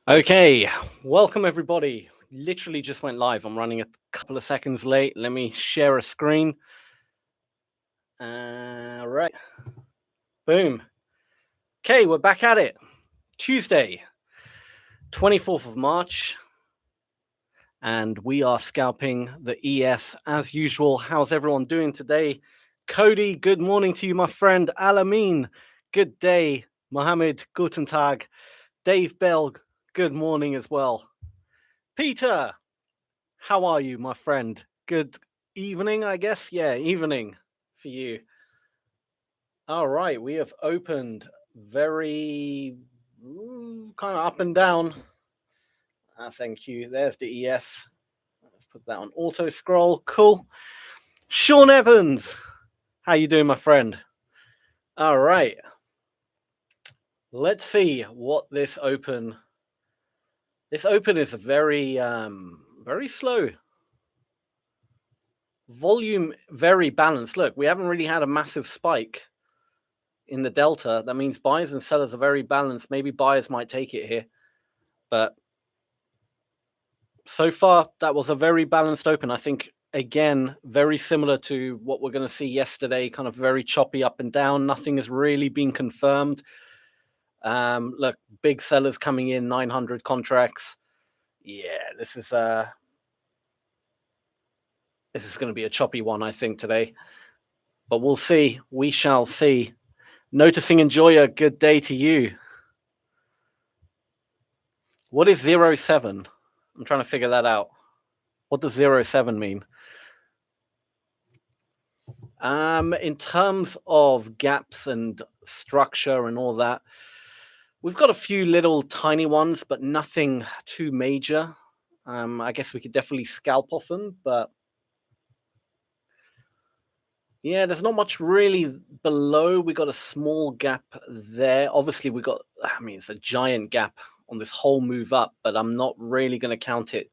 Okay, welcome everybody. Literally just went live. I'm running a couple of seconds late. Let me share a screen. Right. Boom. Okay, we're back at it. Tuesday, 24th of March. And we are scalping the ES as usual. How's everyone doing today? Cody, good morning to you, my friend. Alamin, good day. Mohammed, guten Tag. Dave Bell, good morning as well. Peter, how are you, my friend? Good evening, I guess. Yeah, evening for you. All right, we have opened very kind of up and down. Thank you. There's the ES. Let's put that on auto scroll. Cool. Sean Evans, how you doing, my friend? All right. Let's see what this open. This open is very slow. Volume very balanced. Look, we haven't really had a massive spike in the delta. That means buyers and sellers are very balanced. Maybe buyers might take it here, but so far that was a very balanced open. I think again very similar to what we're going to see yesterday, kind of very choppy up and down. Nothing has really been confirmed. Look, big sellers coming in, 900 contracts. Yeah, this is going to be a choppy one, I think, today, but we'll see. We shall see. Noticing Enjoyer, good day to you. What is 07? I'm trying to figure that out. What does 07 mean? In terms of gaps and structure and all that, we've got a few little tiny ones, but nothing too major. I guess we could definitely scalp off them, but yeah, there's not much really below. We got a small gap there. Obviously, it's a giant gap on this whole move up, but I'm not really going to count it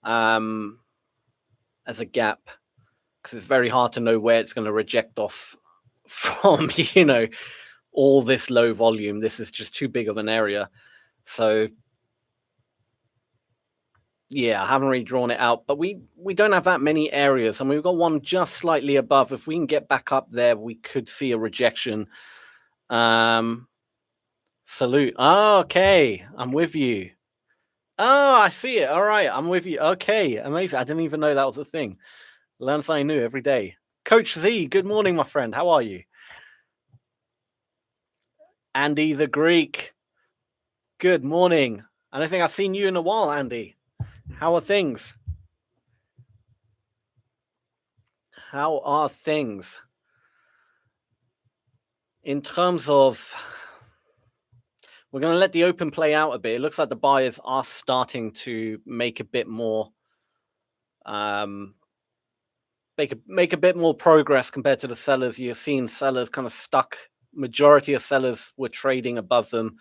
as a gap because it's very hard to know where it's going to reject off from, all this low volume. This is just too big of an area. So yeah, I haven't really drawn it out, but we don't have that many areas, and we've got one just slightly above. If we can get back up there, we could see a rejection. Salute. Oh, okay, I'm with you. Oh, I see it. All right, I'm with you. Okay, amazing. I didn't even know that was a thing. Learn something new every day. Coach Z, good morning, my friend. How are you? Andy the Greek, good morning. I don't think I've seen you in a while, Andy. How are things? How are things? In terms of, we're going to let the open play out a bit. It looks like the buyers are starting to make a bit more, make a bit more progress compared to the sellers. You're seeing sellers kind of stuck. Majority of sellers were trading above them,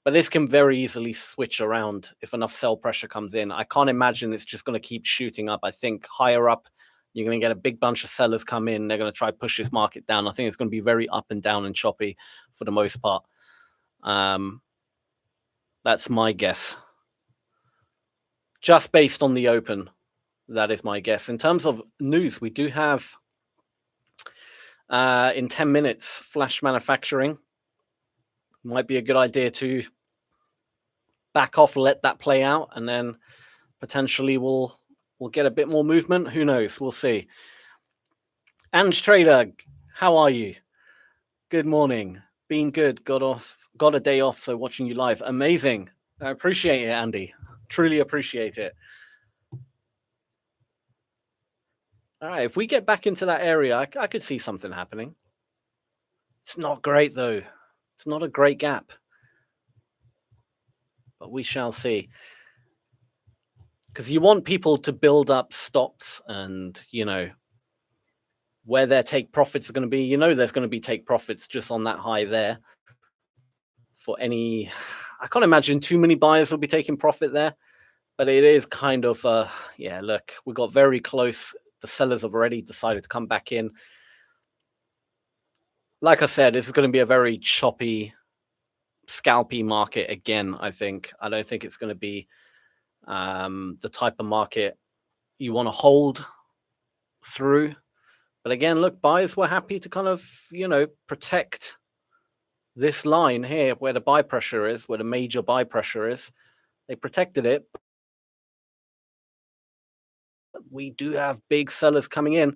but this can very easily switch around if enough sell pressure comes in. I can't imagine it's just going to keep shooting up. I think higher up, you're going to get a big bunch of sellers come in. They're going to try to push this market down. I think it's going to be very up and down and choppy for the most part. That's my guess. Just based on the open, that is my guess. In terms of news, we do have in 10 minutes, flash manufacturing. Might be a good idea to back off, let that play out, and then potentially we'll get a bit more movement. Who knows? We'll see. Ange Trader, how are you? Good morning. Been good. Got a day off, so watching you live. Amazing. I appreciate it, Andy. Truly appreciate it. All right, if we get back into that area, I could see something happening. It's not great, though. It's not a great gap. But we shall see. Because you want people to build up stops and, where their take profits are going to be. There's going to be take profits just on that high there. I can't imagine too many buyers will be taking profit there. But it is kind of, look, we got very close. The sellers have already decided to come back in. Like I said, this is going to be a very choppy scalpy market again. I don't think it's going to be the type of market you want to hold through. But again, look, buyers were happy to kind of, protect this line here where the buy pressure is, where the major buy pressure is. They protected it. We do have big sellers coming in.